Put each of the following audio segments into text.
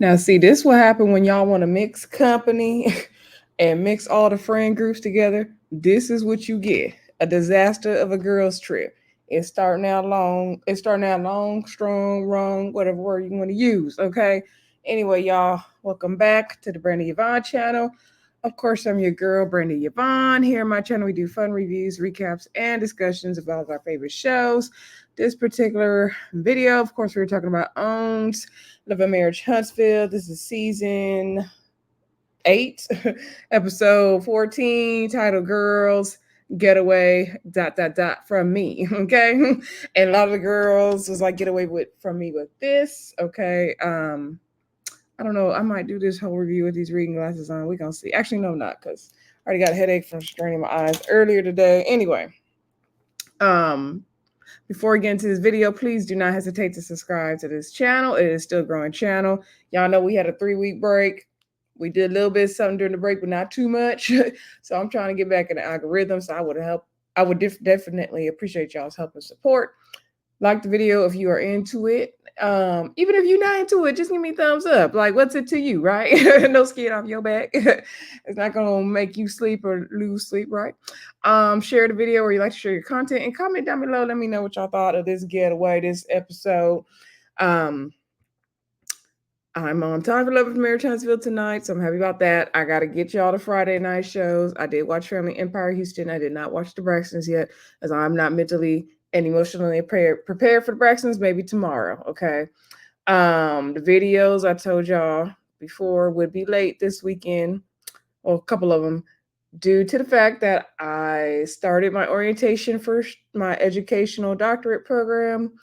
Now, see, this will happen when y'all want to mix company and mix all the friend groups together. This is what you get: a disaster of a girls' trip. It's starting out long, strong, wrong, whatever word you want to use. Okay. Anyway, y'all, welcome back to the Brandon Yvonne channel. Of course, I'm your girl, Brandon Yvonne. Here on my channel, we do fun reviews, recaps, and discussions of all of our favorite shows. This particular video, of course, we were talking about Owns, Love and Marriage Huntsville. This is season 8, episode 14, titled Girls Getaway from Me. Okay. And a lot of the girls was like, get away from me with this. Okay. I don't know. I might do this whole review with these reading glasses on. We're gonna see. Actually, no, not, because I already got a headache from straining my eyes earlier today. Anyway, um, before we get into this video, please do not hesitate to subscribe to this channel. It is still a growing channel. Y'all know we had a 3-week break. We did a little bit of something during the break, but not too much. So I'm trying to get back in the algorithm. So I would definitely appreciate y'all's help and support. Like the video if you are into it. Even if you're not into it, just give me a thumbs up. Like, what's it to you, right? No skin off your back. It's not gonna make you sleep or lose sleep, right? Share the video or you like to share your content and comment down below. Let me know what y'all thought of this getaway, this episode. Um, I'm on time for Love of Marriage Huntsville tonight, so I'm happy about that. I got to get y'all the Friday night shows. I did watch Family Empire Houston. I did not watch the Braxtons yet, as I'm not mentally and emotionally prepared for the Braxtons. Maybe tomorrow, okay? The videos I told y'all before would be late this weekend, or a couple of them, due to the fact that I started my orientation for my educational doctorate program.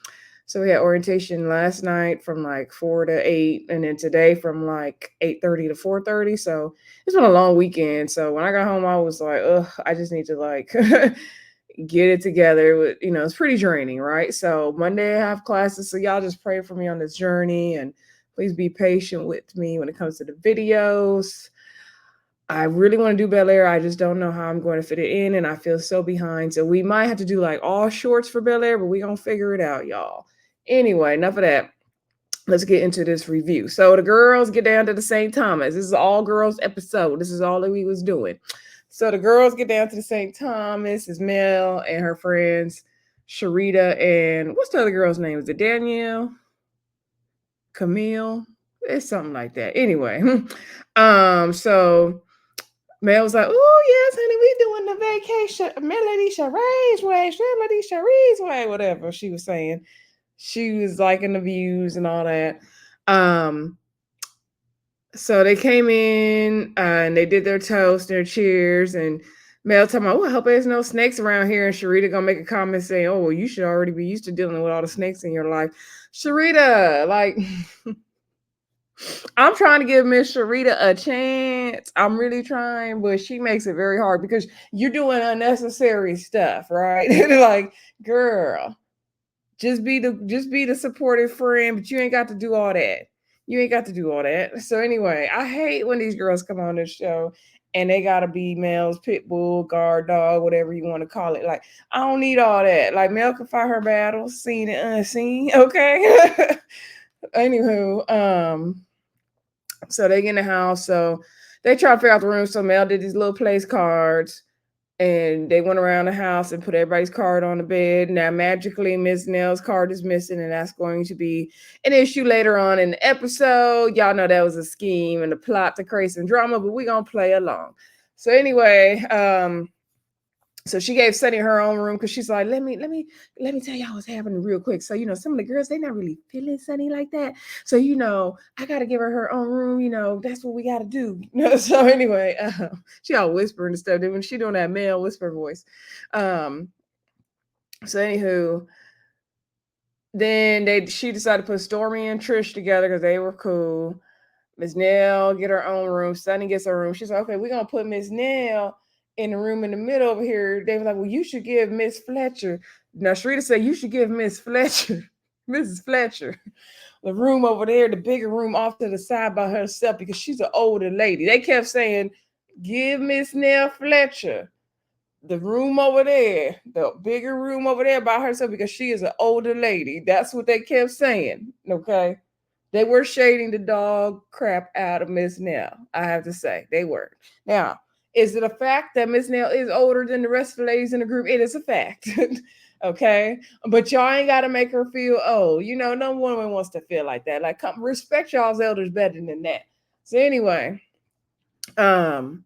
So we had orientation last night from like 4 to 8, and then today from like 8:30 to 4:30. So it's been a long weekend. So when I got home, I was like, ugh, I just need to like get it together. It's pretty draining, right? So Monday I have classes. So y'all just pray for me on this journey, and please be patient with me when it comes to the videos. I really want to do Bel Air. I just don't know how I'm going to fit it in, and I feel so behind. So we might have to do like all shorts for Bel Air, but we gonna figure it out, y'all. Anyway, enough of that. Let's get into this review. So the girls get down to the St. Thomas. This is all girls episode. This is all that we was doing. So the girls get down to the St. Thomas. It's Mel and her friends, Sharita, and what's the other girl's name? Is it Danielle? Camille? It's something like that. Anyway, so Mel was like, "Oh yes, honey, we doing the vacation. Melody Cherie's way, whatever she was saying." She was liking the views and all that. Um, so they came in and they did their toast, their cheers, and Mel talking about, "Oh, I hope there's no snakes around here." And Sharita gonna make a comment saying, "Oh, well, you should already be used to dealing with all the snakes in your life." Sharita, like, I'm trying to give Miss Sharita a chance. I'm really trying, but she makes it very hard because you're doing unnecessary stuff, right? Like, girl, just be the supportive friend, but you ain't got to do all that. You ain't got to do all that. So anyway, I hate when these girls come on this show and they gotta be Mel's pit bull, guard dog, whatever you want to call it. Like, I don't need all that. Like, Mel can fight her battles, seen and unseen. Okay. Anywho, so they get in the house. So they try to figure out the room. So Mel did these little place cards, and they went around the house and put everybody's card on the bed. Now, magically, Miss Nell's card is missing, and that's going to be an issue later on in the episode. Y'all know that was a scheme and a plot to create some drama, but we're gonna play along. So anyway, so she gave Sunny her own room because she's like, let me tell y'all what's happening real quick. So, some of the girls, they not really feeling Sunny like that. So, I gotta give her own room, that's what we gotta do. So anyway, she all whispering and stuff. When she doing that male whisper voice. So anywho, then she decided to put Stormy and Trish together because they were cool. Miss Nell get her own room. Sunny gets her room. She's like, okay, we're gonna put Miss Nell in the room in the middle over here. They were like, well, you should give Miss Fletcher. Now Sharita said you should give Miss Fletcher, Mrs. Fletcher, the room over there, the bigger room off to the side by herself because she's an older lady. They kept saying, give Miss Nell Fletcher the room over there, the bigger room over there by herself because she is an older lady. That's what they kept saying. Okay. They were shading the dog crap out of Miss Nell. I have to say, they were. Now, is it a fact that Miss Nell is older than the rest of the ladies in the group? It is a fact. Okay, but y'all ain't got to make her feel old. No woman wants to feel like that. Like, come respect y'all's elders better than that. So anyway, um,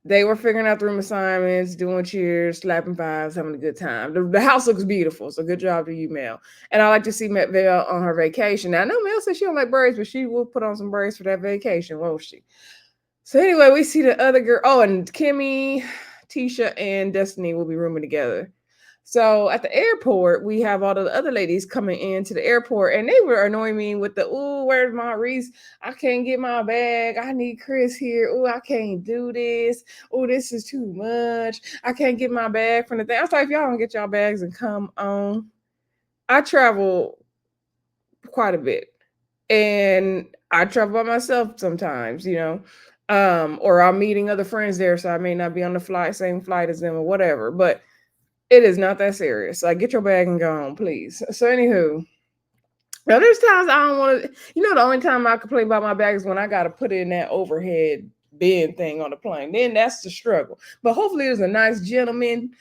they were figuring out the room assignments, doing cheers, slapping fives, having a good time. The house looks beautiful, so good job to you, Mel. And I like to see Mel on her vacation. Now, I know Mel said she don't like braids, but she will put on some braids for that vacation, won't she? So anyway, we see the other girl. Oh, and Kimmie, Tisha, and Destiny will be rooming together. So at the airport, we have all the other ladies coming into the airport, and they were annoying me with the, "Ooh, where's Maurice? I can't get my bag. I need Chris here. Ooh, I can't do this. Ooh, this is too much. I can't get my bag from the thing." I was like, if y'all don't get y'all bags and come on. I travel quite a bit, and I travel by myself sometimes, or I'm meeting other friends there, so I may not be on the same flight as them or whatever, but it is not that serious. Like, get your bag and go on, please. So, anywho, now there's times I don't want to. The only time I complain about my bag is when I got to put it in that overhead bin thing on the plane. Then that's the struggle. But hopefully, there's a nice gentleman,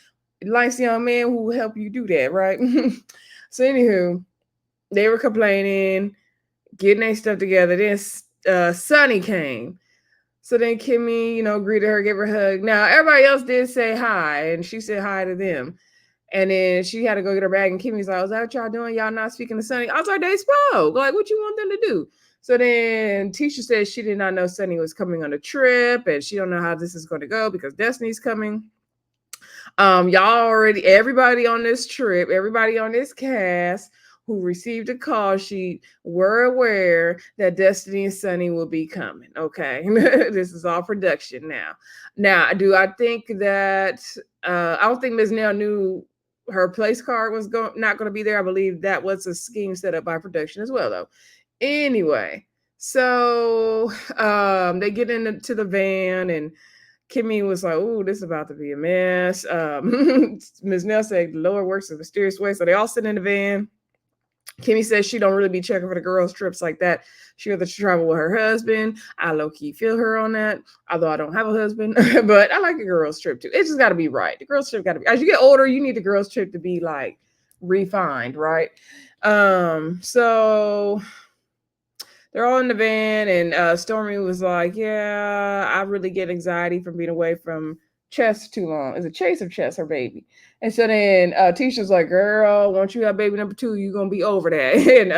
nice young man who will help you do that, right? So, anywho, they were complaining, getting their stuff together. Then Sunni came. So then Kimmie, greeted her, gave her a hug. Now, everybody else did say hi, and she said hi to them. And then she had to go get her bag, and Kimmie's like, "Is that what y'all doing? Y'all not speaking to Sunni?" I was like, "They spoke. Like, what you want them to do?" So then Tisha said she did not know Sunni was coming on a trip, and she don't know how this is going to go because Destiny's coming. Everybody on this trip, everybody on this cast who received a call sheet were aware that Destiny and Sunni will be coming. Okay. This is all production now. Now, do I think that I don't think Ms. Nell knew her place card was not going to be there. I believe that was a scheme set up by production as well, though. Anyway, so they get into the van, and Kimmie was like, "Ooh, this is about to be a mess." Ms. Nell said the Lord works in mysterious ways. So they all sit in the van. Kimmie says she don't really be checking for the girls' trips like that. She rather travel with her husband. I low-key feel her on that, although I don't have a husband. But I like a girls' trip too. It just got to be right. The girls' trip got to be. As you get older, you need the girls' trip to be like refined, right? So they're all in the van, and Stormy was like, "Yeah, I really get anxiety from being away from Chess too long." Is it Chase or Chess, her baby? And so then Tisha's like, "Girl, once you have baby number 2, you're gonna be over that." And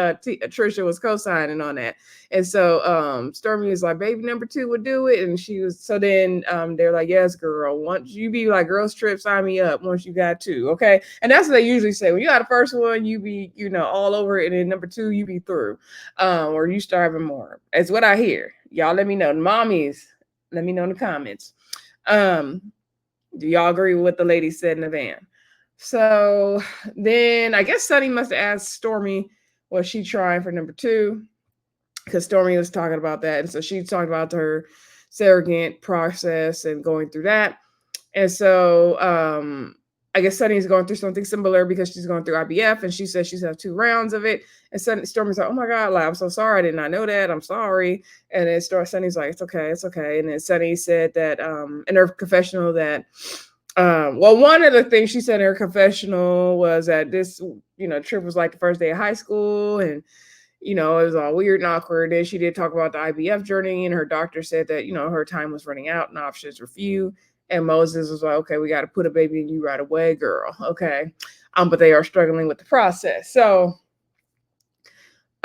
Trisha was co-signing on that. And so Stormy was like, "Baby number 2 would do it." And she was, so then they're like, "Yes, girl. Once you be like, girls trip, sign me up once you got 2, okay?" And that's what they usually say. When you got the first one, you be, all over it, and then number 2, you be through. Or you starving more. That's what I hear. Y'all let me know. The mommies, let me know in the comments. Do y'all agree with what the lady said in the van? So then I guess Sunni must have asked Stormy, was she trying for number 2? Because Stormy was talking about that. And so she talked about her surrogate process and going through that. And so I guess Sunny's going through something similar because she's going through IVF, and she says she's had 2 rounds of it. And Stormy's like, "Oh my God, like, I'm so sorry. I did not know that. I'm sorry." And then Sunny's like, "It's okay. It's okay." And then Sunny said that in her confessional that, one of the things she said in her confessional was that this, trip was like the first day of high school, and, it was all weird and awkward. And she did talk about the IVF journey, and her doctor said that, her time was running out and options were few. And Moses was like, "Okay, we got to put a baby in you right away, girl." Okay. But they are struggling with the process. So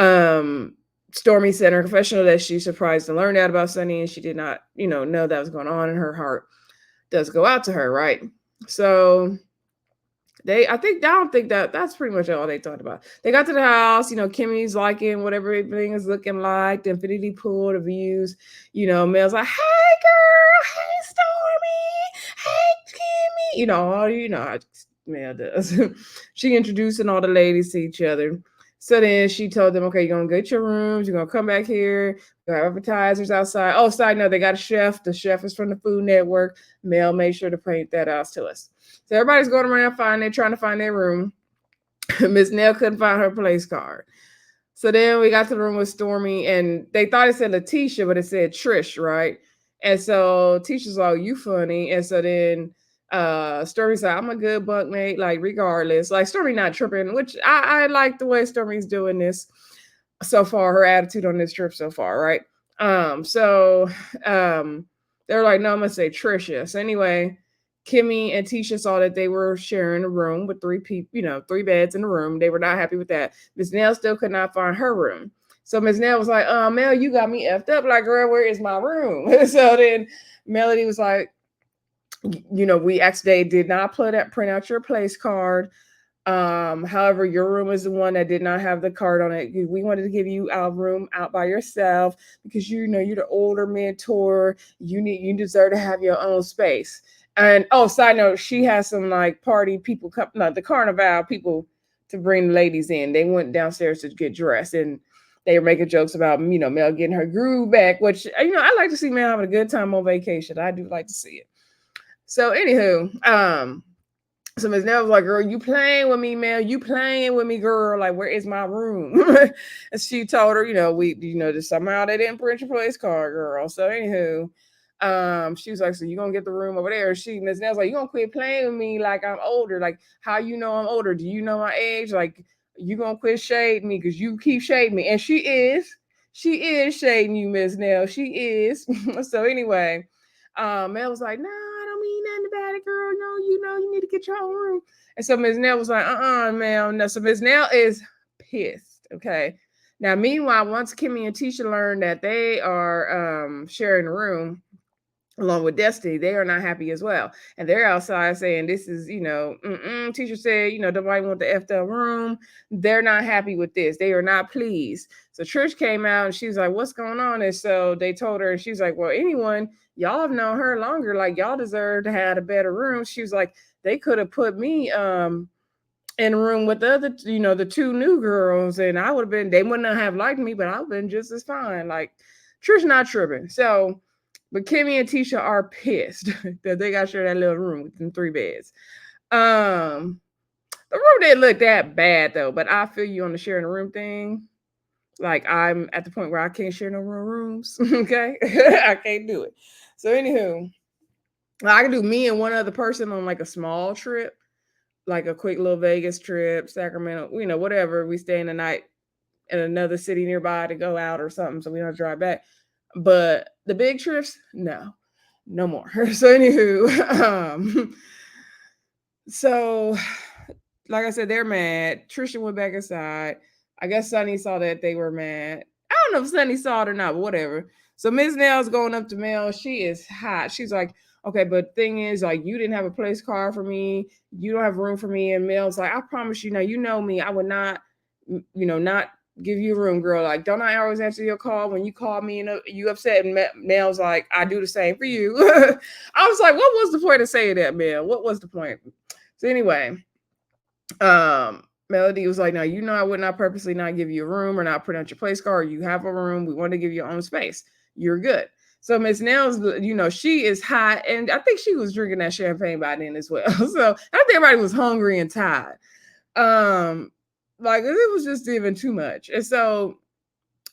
Stormy said in her confessional that she's surprised to learn that about Sunny, and she did not, know that was going on, and her heart does go out to her, right? So I don't think that's pretty much all they talked about. They got to the house, Kimmie's liking whatever everything is looking like, the infinity pool, the views, Mel's like, "Hey girl, hey Stormy, hey Kimmie," how Mel does. She introducing all the ladies to each other. So then she told them, "Okay, you're gonna get your rooms, you're gonna come back here, you have appetizers outside." Oh, side note, they got a chef. The chef is from the Food Network. Mel made sure to point that out to us. So everybody's going around trying to find their room. Miss Nell couldn't find her place card. So then we got to the room with Stormy, and they thought it said Letitia, but it said Trish, right? And so Tisha's like, "You funny," and so then Stormy said, "I'm a good bunkmate, like regardless." Like Stormy not tripping, which I like the way Stormy's doing this so far. Her attitude on this trip so far, right? So they're like, "No, I'm gonna say Trisha." So anyway, Kimmie and Tisha saw that they were sharing a room with three people, 3 beds in the room. They were not happy with that. Miss Nell still could not find her room. So Miss Nell was like, Mel, you got me effed up. Like, girl, where is my room? So then Melody was like, we actually did not print out your place card. However, your room is the one that did not have the card on it. We wanted to give you our room out by yourself because you're the older mentor. You deserve to have your own space. And side note, she has some like party people come, no, the carnival people to bring the ladies in. They went downstairs to get dressed, and they were making jokes about Mel getting her groove back, which I like to see Mel having a good time on vacation. I do like to see it. So anywho, so Ms. Nell was like, "Girl, you playing with me, Mel? You playing with me, girl? Like, where is my room?" And she told her, somehow they didn't print your place card, girl. So anywho, she was like, "So you gonna get the room over there?" Ms. Nell's like, "You gonna quit playing with me like I'm older? Like, how you know I'm older? Do you know my age? Like, you gonna quit shading me because you keep shading me?" And she is shading you, Ms. Nell. She is. So anyway, Mel was like, "No, I don't mean nothing about it, girl. No, you need to get your own room." And so Ms. Nell was like, Mel. No. So Ms. Nell is pissed. Okay. Now, meanwhile, once Kimmie and Tisha learned that they are sharing a room along with Destiny, they are not happy as well. And they're outside saying, "This is, Tisha said, nobody want the effed up room." They're not happy with this. They are not pleased. So Trish came out and she's like, "What's going on?" And so they told her, and she's like, "Well, y'all have known her longer. Like, y'all deserve to have a better room." She was like, "They could have put me in a room with the other, the 2 new girls, and I would have been, they wouldn't have liked me, but I've been just as fine." Like, Trish not tripping. So but Kimmie and Tisha are pissed that they got to share that little room with them 3 beds. The room didn't look that bad though, but I feel you on the sharing a room thing. Like, I'm at the point where I can't share no real rooms. Okay, I can't do it. So anywho, I can do me and one other person on like a small trip, like a quick little Vegas trip, Sacramento, whatever. We stay in the night in another city nearby to go out or something, so we don't have to drive back. But the big trips, no more. So anywho, so like I said, they're mad. Trisha went back inside. I guess Sunny saw that they were mad. I don't know if Sunny saw it or not, but whatever. So Miss Nell's going up to Mel. She is hot. She's like, "Okay, but thing is, like, you didn't have a place card for me. You don't have room for me." And Mel's like, "I promise you, now you know me. I would not, not give you room, girl. Like, don't I always answer your call when you call me and you upset?" And Mel's like, "I do the same for you." I was like, what was the point of saying that, Mel? What was the point? So anyway, Melody was like, "Now I would not purposely not give you a room or not print out your place card. You have a room. We want to give you your own space. You're good." So Miss Nell's, she is hot, and I think she was drinking that champagne by then as well. So I think everybody was hungry and tired. Like, it was just even too much. And so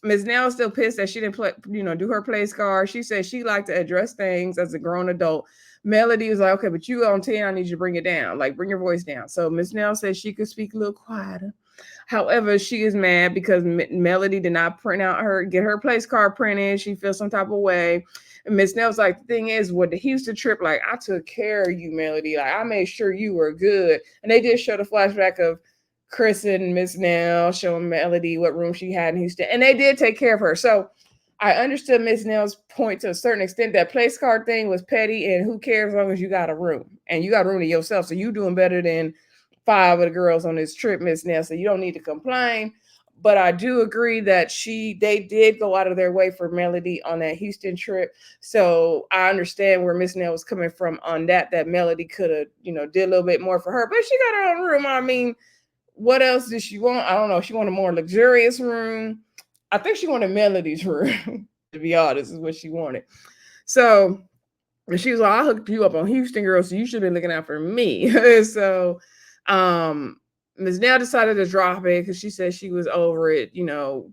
Ms. Nell's still pissed that she didn't do her place card. She said she liked to address things as a grown adult. Melody was like, "Okay, but you on 10, I need you to bring it down. Like, bring your voice down." So Ms. Nell said she could speak a little quieter. However, she is mad because Melody did not get her place card printed. She feels some type of way. And Miss Nell's like, "The thing is, with the Houston trip, like, I took care of you, Melody. Like, I made sure you were good." And they did show the flashback of Chris and Miss Nell showing Melody what room she had in Houston. And they did take care of her. So I understood Miss Nell's point to a certain extent. That place card thing was petty, and who cares as long as you got a room. And you got a room to yourself. So you doing better than 5 of the girls on this trip, Miss Nell. So you don't need to complain. But I do agree that they did go out of their way for Melody on that Houston trip. So I understand where Miss Nell was coming from on that Melody could have, did a little bit more for her. But she got her own room. I mean, what else did she want? I don't know. She wanted a more luxurious room. I think she wanted Melody's room, to be honest, is what she wanted. So she was like, "I hooked you up on Houston, girl, so you should have been looking out for me." So Ms. Nell decided to drop it because she said she was over it.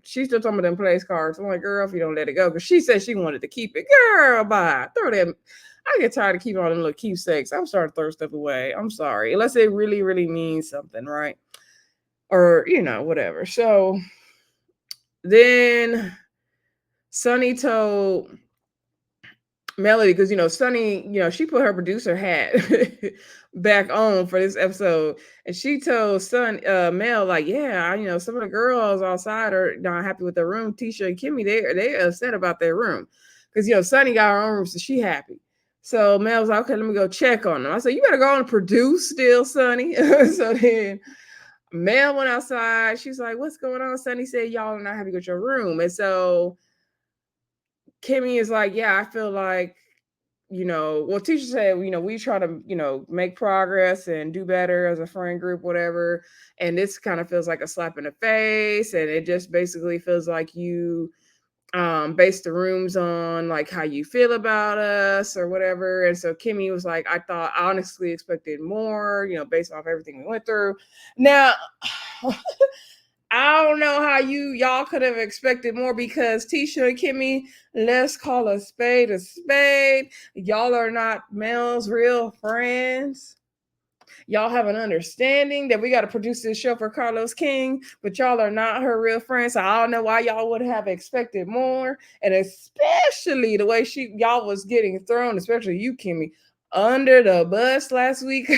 She's still talking about them place cards. I'm like, girl, if you don't let it go, because she said she wanted to keep it. Girl, bye. Throw them. I get tired of keeping all them little keepsakes. I'm starting to throw stuff away. I'm sorry. Unless it really, really means something, right? Or, whatever. So then Sunni told Melody, because Sunny, she put her producer hat back on for this episode, and she told Mel, like, yeah, some of the girls outside are not happy with their room. Tisha and Kimmie, they upset about their room, because Sunny got her own room, so she happy. So Mel was like, okay, let me go check on them. I said, you better go on and produce still, Sunny. So then Mel went outside. She's like, what's going on? Sunny said, y'all are not happy with your room, and so Kimmie is like, yeah, I feel like, well, Tisha said, we try to, make progress and do better as a friend group, whatever. And this kind of feels like a slap in the face. And it just basically feels like you base the rooms on like how you feel about us or whatever. And so Kimmie was like, I honestly expected more, based off everything we went through. Now, I don't know how y'all could have expected more, because Tisha and Kimmie, let's call a spade a spade. Y'all are not Mel's real friends. Y'all have an understanding that we got to produce this show for Carlos King, but y'all are not her real friends. So I don't know why y'all would have expected more. And especially the way y'all was getting thrown, especially you, Kimmie, under the bus last week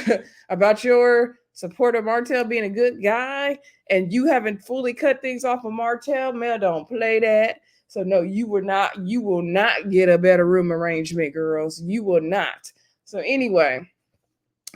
about your support of Martell being a good guy, and you haven't fully cut things off of Martell. Mel don't play that. So no, you will not get a better room arrangement, girls. You will not. So anyway,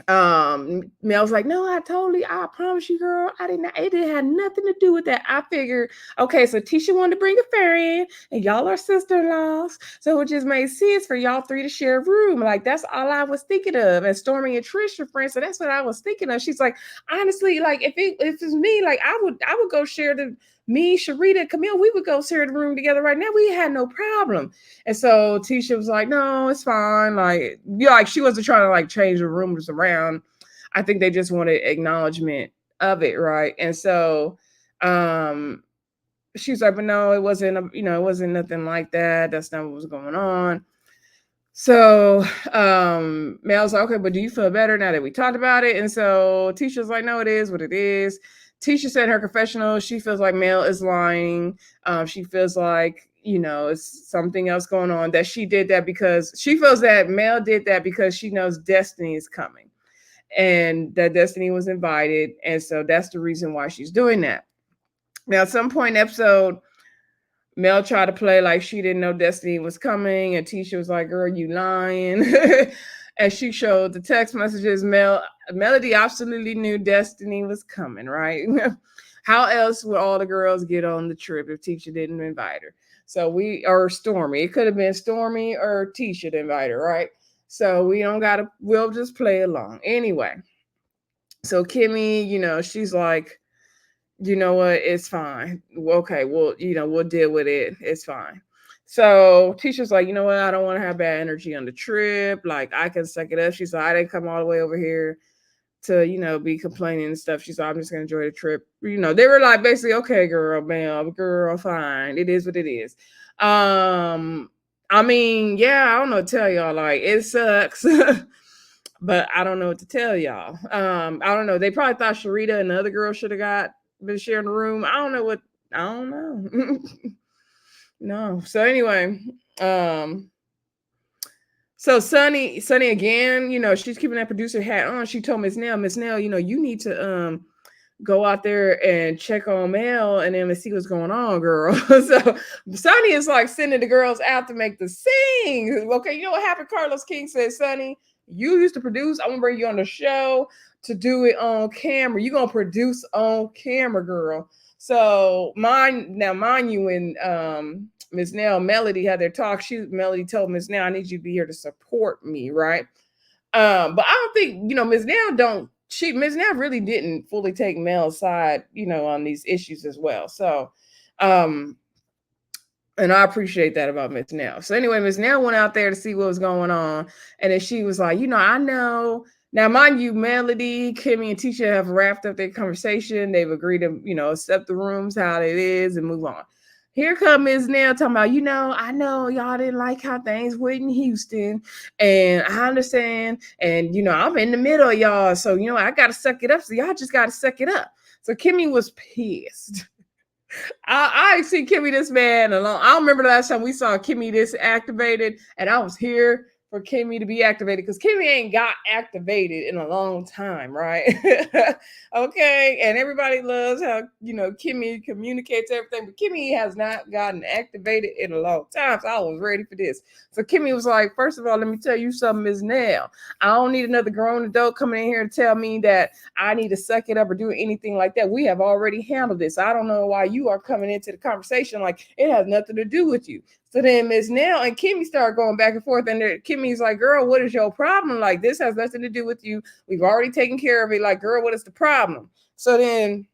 Mel's like, no, I promise you, girl, it didn't have nothing to do with that. I figured, okay, so Tisha wanted to bring a friend and y'all are sister-in-laws, so it just made sense for y'all three to share a room. Like, that's all I was thinking of. And Stormy and Trish are friends, so that's what I was thinking of. She's like, honestly, like, if it's me, like, I would go share me, Sharita, Camille, we would go share the room together right now. We had no problem. And so Tisha was like, no, it's fine. Like, she wasn't trying to like change the rooms around. I think they just wanted acknowledgement of it, right? And so she's like, but no, it wasn't, it wasn't nothing like that. That's not what was going on. So Mel's like, okay, but do you feel better now that we talked about it? And so Tisha's like, no, it is what it is. Tisha said in her confessional, she feels like Mel is lying. She feels like, it's something else going on, that she did that because she feels that Mel did that because she knows Destiny is coming and that Destiny was invited. And so that's the reason why she's doing that. Now, at some point in the episode, Mel tried to play like she didn't know Destiny was coming, and Tisha was like, girl, you lying. And she showed the text messages. Melody absolutely knew Destiny was coming, right? How else would all the girls get on the trip if Tisha didn't invite her? So or Stormy. It could have been Stormy or Tisha to invite her, right? So we'll just play along. Anyway, so Kimmie, she's like, you know what, it's fine. Okay, we'll deal with it. It's fine. So Tisha's like, you know what, I don't want to have bad energy on the trip. Like, I can suck it up. She's like, I didn't come all the way over here to, be complaining and stuff. She's like, I'm just gonna enjoy the trip. They were like, basically, okay, girl, fine. It is what it is. I mean, yeah, I don't know what to tell y'all. Like, it sucks. But I don't know what to tell y'all. I don't know. They probably thought Sharita and the other girl should have been sharing the room. I don't know. No. So anyway, so Sunny again, she's keeping that producer hat on. She told Miss Nell, you need to go out there and check on Mel and then see what's going on, girl. So Sunny is like sending the girls out to make the scene. Okay, you know what happened? Carlos King said, Sunny, you used to produce. I'm gonna bring you on the show to do it on camera. You're gonna produce on camera, girl. So mind you, when Miss Nell Melody had their talk, Melody told Miss Nell, I need you to be here to support me, right? But I don't think, Miss Nell really didn't fully take Mel's side, on these issues as well. So and I appreciate that about Miss Nell. So anyway, Miss Nell went out there to see what was going on. And then she was like, I know Now, mind you, Melody, Kimmie, and Tisha have wrapped up their conversation. They've agreed to, accept the rooms how it is and move on. Here come Ms. Nell talking about, I know y'all didn't like how things went in Houston, and I understand. And, I'm in the middle of y'all. So, I got to suck it up. So y'all just got to suck it up. So Kimmie was pissed. I ain't seen Kimmie this man alone. I don't remember the last time we saw Kimmie this activated, and I was here for Kimmie to be activated because Kimmie ain't got activated in a long time, right? Okay, and everybody loves how Kimmie communicates everything, but Kimmie has not gotten activated in a long time. So I was ready for this. So Kimmie was like, first of all, let me tell you something, Ms. Nell. I don't need another grown adult coming in here to tell me that I need to suck it up or do anything like that. We have already handled this. I don't know why you are coming into the conversation like it has nothing to do with you. So then Ms. Nell and Kimmie start going back and forth, and Kimmie's like, girl, what is your problem? Like, this has nothing to do with you. We've already taken care of it. Like, girl, what is the problem? So then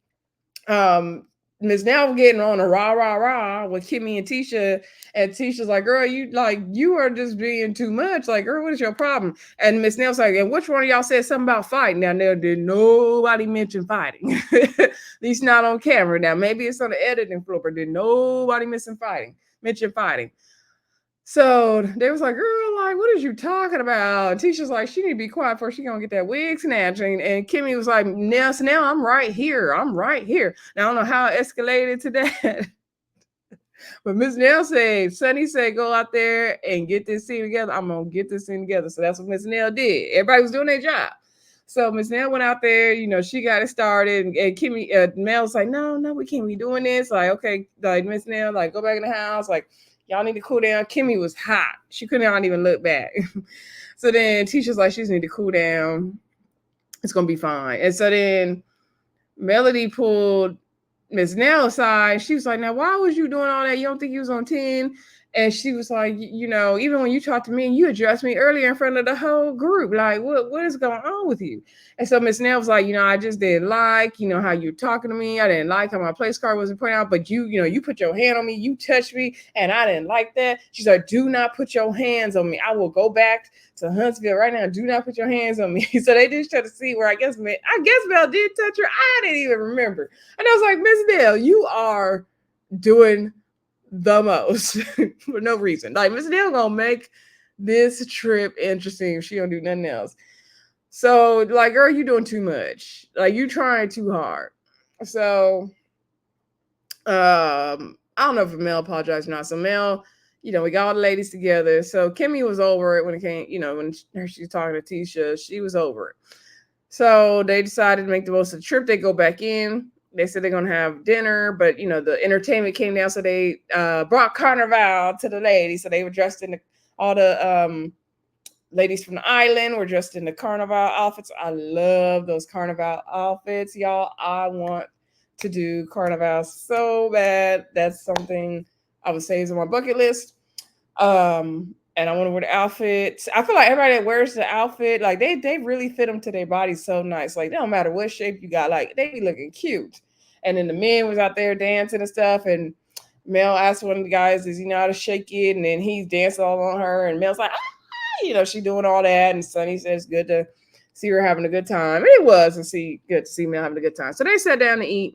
Ms. Nell getting on a rah with Kimmie and Tisha, and Tisha's like, girl, you are just being too much. Like, girl, what is your problem? And Ms. Nell's like, and which one of y'all said something about fighting? Now, there did nobody mention fighting. At least not on camera. Now, maybe it's on the editing floor, but did nobody mention fighting. So they was like, girl, like, what is you talking about? Tisha's like, she need to be quiet before she gonna get that wig snatched. And Kimmie was like, now I'm right here. Now, I don't know how it escalated to that. But Miss Nell said, Sunni said, go out there and get this scene together. I'm gonna get this scene together. So that's what Miss Nell did. Everybody was doing their job. So Miss Nell went out there, she got it started, and Kimmie, Mel was like, no, we can't be doing this. Like, okay, like Miss Nell, like, go back in the house. Like, y'all need to cool down. Kimmie was hot. She could not even look back. So then Tisha's like, she just need to cool down. It's gonna be fine. And so then Melody pulled Miss Nell aside. She was like, now, why was you doing all that? You don't think you was on 10? And she was like, even when you talked to me and you addressed me earlier in front of the whole group, like, what is going on with you? And so Miss Nell was like, I just didn't like, how you're talking to me. I didn't like how my place card wasn't pointed out, but you put your hand on me, you touched me, and I didn't like that. She's like, do not put your hands on me. I will go back to Huntsville right now. Do not put your hands on me. So they just try to see where I guess Mel did touch her. I didn't even remember. And I was like, Miss Nell, you are doing the most for no reason. Like, Miss Nell gonna make this trip interesting if she don't do nothing else. So, like, girl, you doing too much. Like, you trying too hard. So, I don't know if Mel apologized or not. So Mel, we got all the ladies together. So Kimmie was over it when it came, when she was talking to Tisha, she was over it. So they decided to make the most of the trip. They go back in. They said they're going to have dinner, but, the entertainment came down. So they brought Carnival to the ladies. So they were dressed in all the ladies from the island were dressed in the Carnival outfits. I love those Carnival outfits, y'all. I want to do Carnival so bad. That's something I would say is on my bucket list. And I want to wear the outfits. I feel like everybody that wears the outfit, like they really fit them to their body so nice. Like, it don't matter what shape you got, like they be looking cute. And then the men was out there dancing and stuff. And Mel asked one of the guys, does he know how to shake it? And then he's dancing all on her. And Mel's like, she doing all that. And Sunni says, good to see her having a good time. And it was good to see Mel having a good time. So they sat down to eat.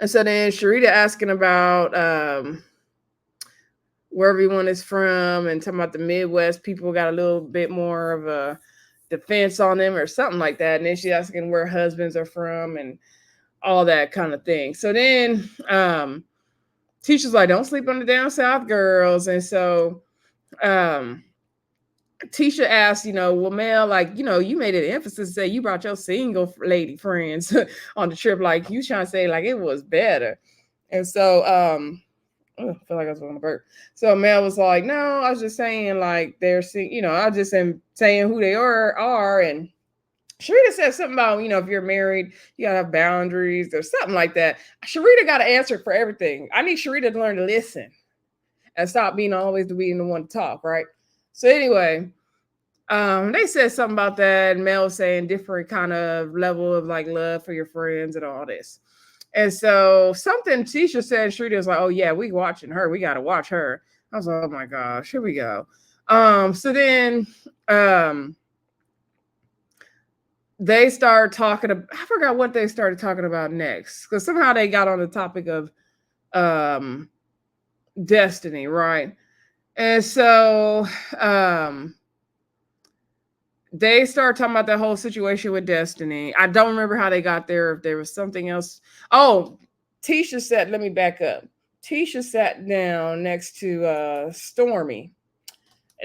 And so then Sharita asking about where everyone is from and talking about the Midwest people got a little bit more of a defense on them or something like that. And then she's asking where husbands are from and all that kind of thing. So then Tisha's like, don't sleep on the down south, girls. And so Tisha asked, well, Mel, like, you made an emphasis to say you brought your single lady friends on the trip. Like, you trying to say, like, it was better. And so, I feel like I was on a burp. So Mel was like, no, I was just saying, like, they're seeing, I just am saying who they are. And Sharita said something about, if you're married, you got to have boundaries or something like that. Sharita got an answer for everything. I need Sharita to learn to listen and stop being always being the one to talk, right? So anyway, they said something about that. And Mel was saying different kind of level of like love for your friends and all this. And so something Tisha said, Sharita was like, oh yeah, we watching her. We got to watch her. I was like, oh my gosh, here we go. So then they start talking about, I forgot what they started talking about next, because somehow they got on the topic of um destiny, right? And so they started talking about the whole situation with destiny. I don't remember how they got there, if there was something else. Oh, Tisha sat, let me back up. Tisha sat down next to Stormy.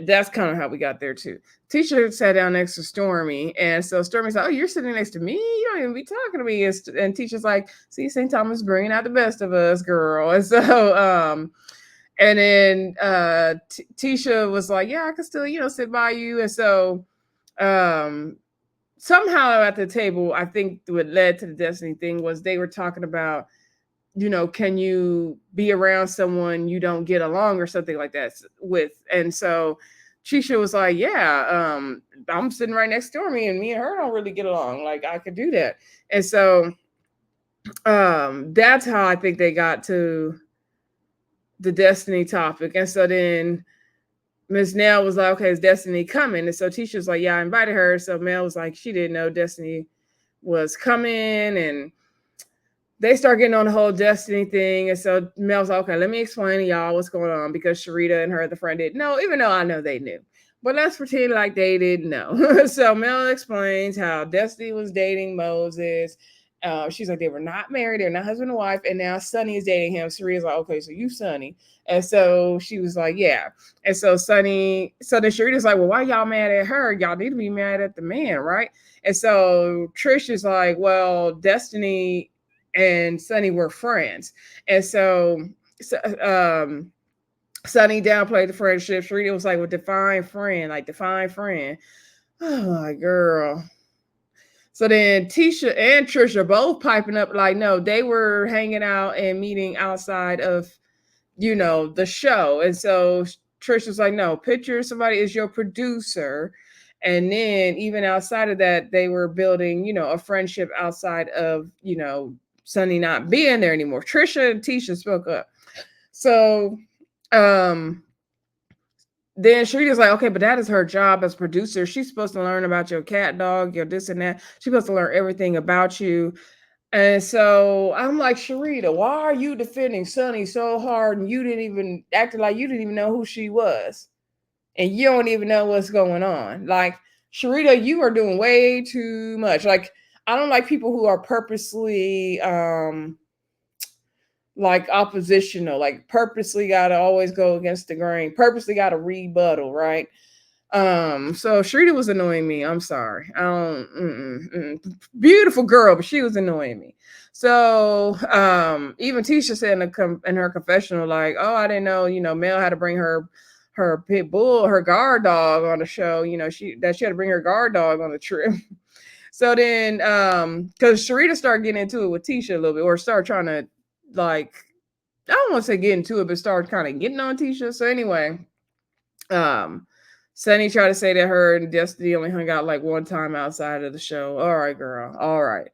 That's kind of how we got there too. Tisha sat down next to Stormy, and so Stormy's like, "Oh, you're sitting next to me. You don't even be talking to me." And Tisha's like, "See, St. Thomas bringing out the best of us, girl." And so, and then Tisha was like, "Yeah, I can still, sit by you." And so, um, somehow at the table, I think what led to the destiny thing was they were talking about, can you be around someone you don't get along or something like that with? And so Tisha was like, yeah, I'm sitting right next to me and me and her don't really get along. Like I could do that. And so that's how I think they got to the destiny topic. And so then Miss Nell was like, okay, is Destiny coming? And so Tisha was like, yeah, I invited her. So Mel was like, she didn't know Destiny was coming. And they start getting on the whole Destiny thing. And so Mel's like, okay, let me explain to y'all what's going on, because Sharita and her other friend didn't know, even though I know they knew. But let's pretend like they didn't know. So Mel explains how Destiny was dating Moses. She's like, they were not married, they're not husband and wife, and now Sunny is dating him. Sharita's like, okay, so you Sunny. And so she was like, yeah. And so then Sharita's like, well, why y'all mad at her? Y'all need to be mad at the man, right? And so Trish is like, well, Destiny and Sunny were friends. And so Sunny downplayed the friendship. Sharita was like, well, define friend, like define friend. Oh my girl. So then Tisha and Trisha both piping up like, no, they were hanging out and meeting outside of, the show. And so Trish was like, no, picture somebody is your producer. And then even outside of that, they were building, a friendship outside of, Sunny not being there anymore. Trisha and Tisha spoke up. So then Sharita's like, okay, but that is her job as producer. She's supposed to learn about your cat dog, your this and that. She's supposed to learn everything about you. And so I'm like, Sharita, why are you defending Sunny so hard and you didn't even acting like you didn't even know who she was? And you don't even know what's going on. Like, Sharita, you are doing way too much. Like, I don't like people who are purposely like oppositional, like purposely gotta always go against the grain, purposely gotta rebuttal, right? So Sharita was annoying me. I'm sorry. I don't beautiful girl, but she was annoying me. So even Tisha said in her confessional, like, oh, I didn't know, Mel had to bring her pit bull, her guard dog on the show. She had to bring her guard dog on the trip. So then because Sharita started getting into it with Tisha a little bit, or start trying to, like, I don't want to say get into it, but start kind of getting on Tisha. So anyway, Sunny tried to say that her and Destiny only hung out like one time outside of the show. All right, girl. All right.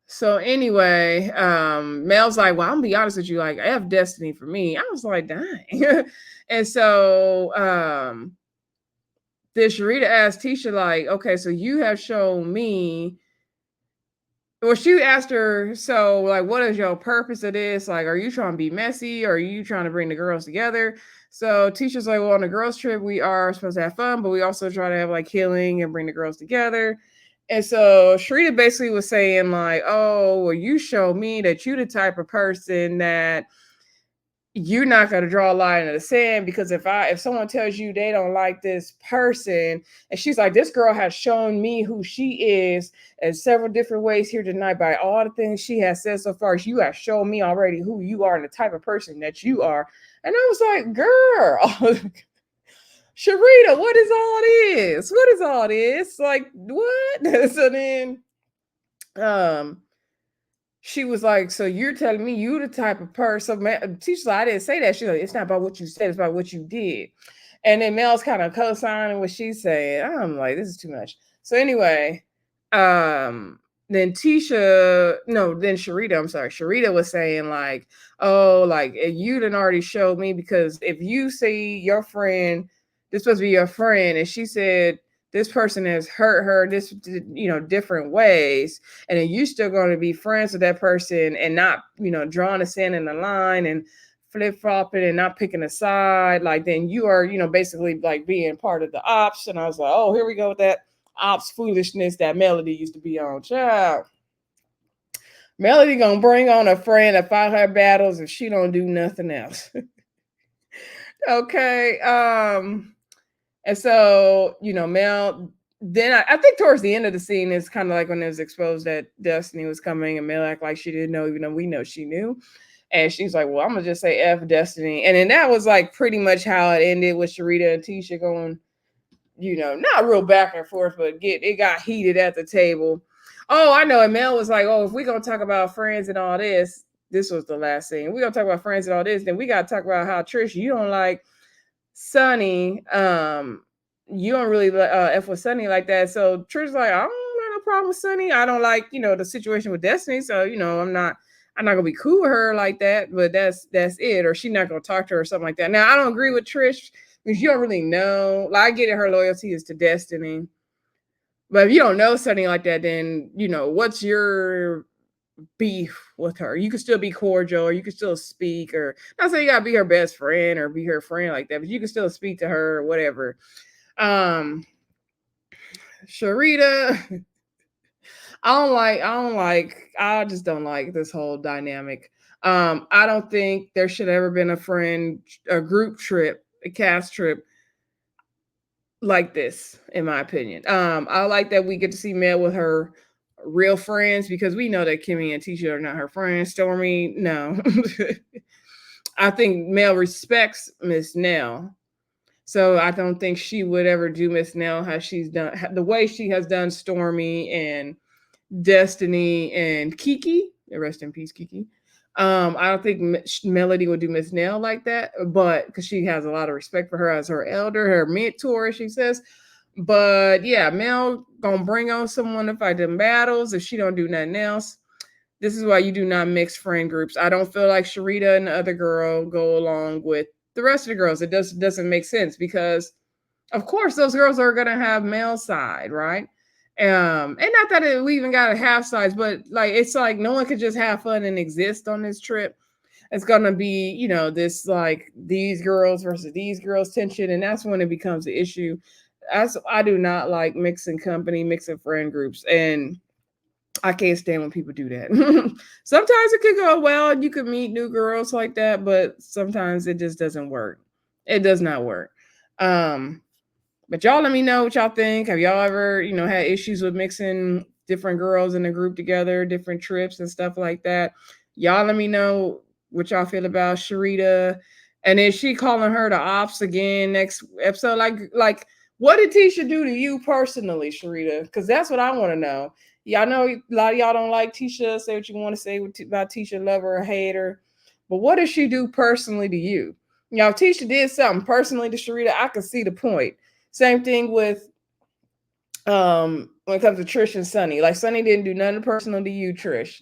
So anyway, Mel's like, well, I'm gonna be honest with you, like, I have Destiny for me. I was like, dang. And so then Sharita asked Tisha, like, okay, so you have shown me. Well, she asked her, so like, what is your purpose of this? Like, are you trying to be messy, or are you trying to bring the girls together? So Tisha's like, well, on the girls trip, we are supposed to have fun, but we also try to have like healing and bring the girls together. And so Sharita basically was saying like, oh, well, you show me that you the type of person that you're not going to draw a line in the sand, because if someone tells you they don't like this person, and she's like, this girl has shown me who she is in several different ways here tonight by all the things she has said so far. You have shown me already who you are and the type of person that you are. And I was like, girl, Sharita, what is all this? What is all this? Like, what? So then she was like, so you're telling me you the type of person, Tisha, I didn't say that. She's like, it's not about what you said, it's about what you did. And then Mel's kind of co-signing what she's saying. I'm like, this is too much. So anyway, then Sharita, I'm sorry, Sharita was saying like, oh, like, you done already showed me, because if you see your friend, this supposed to be your friend, and she said this person has hurt her this, different ways, and then you still going to be friends with that person and not, drawing a sand in the line and flip flopping and not picking a side, like then you are, basically like being part of the ops. And I was like, oh, here we go with that ops foolishness that Melody used to be on. Child. Melody gonna bring on a friend to fight her battles if she don't do nothing else. Okay. And so, Mel, then I think towards the end of the scene is kind of like when it was exposed that Destiny was coming, and Mel act like she didn't know, even though we know she knew. And she's like, well, I'm gonna just say F Destiny. And then that was like pretty much how it ended, with Sharita and Tisha going, not real back and forth, but it got heated at the table. Oh, I know. And Mel was like, oh, if we're gonna talk about friends and all this was the last scene. We're gonna talk about friends and all this, then we gotta talk about how Trish, you don't like Sunni. You don't really F with Sunni like that. So Trish's like, I don't have no problem with Sunni. I don't like, the situation with Destiny. So, I'm not gonna be cool with her like that, but that's it. Or she's not gonna talk to her or something like that. Now I don't agree with Trish because you don't really know. Like, I get it, her loyalty is to Destiny. But if you don't know something like that, then what's your beef with her? You can still be cordial, or you can still speak, or not say you gotta be her best friend or be her friend like that, but you can still speak to her or whatever. Sharita, I just don't like this whole dynamic. I don't think there should ever been a group trip, a cast trip like this, in my opinion. I like that we get to see Mel with her real friends, because we know that Kimmie and Tisha are not her friends. Stormy, no. I think Mel respects Miss Nell. So I don't think she would ever do Miss Nell how she's done, the way she has done Stormy and Destiny and Kiki. Rest in peace, Kiki. I don't think Melody would do Miss Nell like that, but because she has a lot of respect for her as her elder, her mentor, she says. But yeah, Mel gonna bring on someone to fight them battles if she don't do nothing else. This is why you do not mix friend groups. I don't feel like Sharita and the other girl go along with the rest of the girls. It doesn't make sense, because of course those girls are gonna have male side, right? And not that we even got a half size, but like it's like no one could just have fun and exist on this trip. It's gonna be, this like these girls versus these girls tension, and that's when it becomes an issue. I do not like mixing company, mixing friend groups, and I can't stand when people do that. Sometimes it could go well and you could meet new girls like that, but sometimes it just doesn't work. It does not work. But y'all let me know what y'all think. Have y'all ever, had issues with mixing different girls in a group together, different trips and stuff like that? Y'all let me know what y'all feel about Sharita. And is she calling her the ops again next episode? Like what did Tisha do to you personally, Sharita? Because that's what I want to know. Yeah, I know a lot of y'all don't like Tisha. Say what you want to say about Tisha, love her or hate her. But what did she do personally to you? If Tisha did something personally to Sharita, I can see the point. Same thing with when it comes to Trish and Sunni. Like Sunni didn't do nothing personal to you, Trish.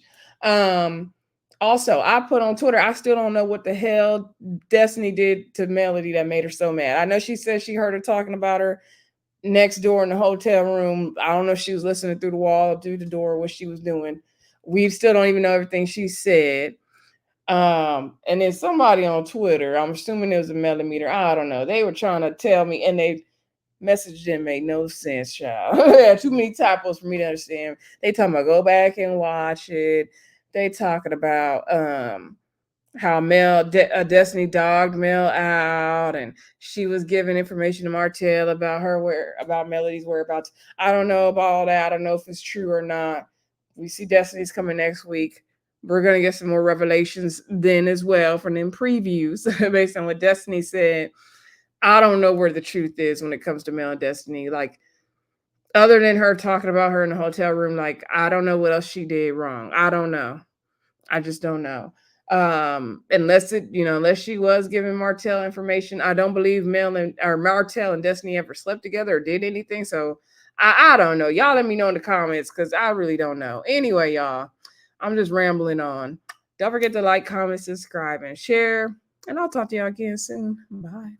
Also, I put on Twitter, I still don't know what the hell Destiny did to Melody that made her so mad. I know she said she heard her talking about her next door in the hotel room. I don't know if she was listening through the wall, through the door, what she was doing. We still don't even know everything she said. And then somebody on Twitter, I'm assuming it was a millimeter, I don't know. They were trying to tell me, and they message didn't make no sense, child. There too many typos for me to understand. They talking about go back and watch it. They talking about how Destiny dogged Mel out, and she was giving information to Martell about about Melody's whereabouts. I don't know about all that. I don't know if it's true or not. We see Destiny's coming next week. We're gonna get some more revelations then as well from them previews based on what Destiny said. I don't know where the truth is when it comes to Mel and Destiny. Like, other than her talking about her in the hotel room, like, I don't know what else she did wrong. I don't know. I just don't know. Unless she was giving Martell information. I don't believe Martell and Destiny ever slept together or did anything. So I don't know. Y'all let me know in the comments, because I really don't know. Anyway, y'all, I'm just rambling on. Don't forget to like, comment, subscribe, and share. And I'll talk to y'all again soon. Bye.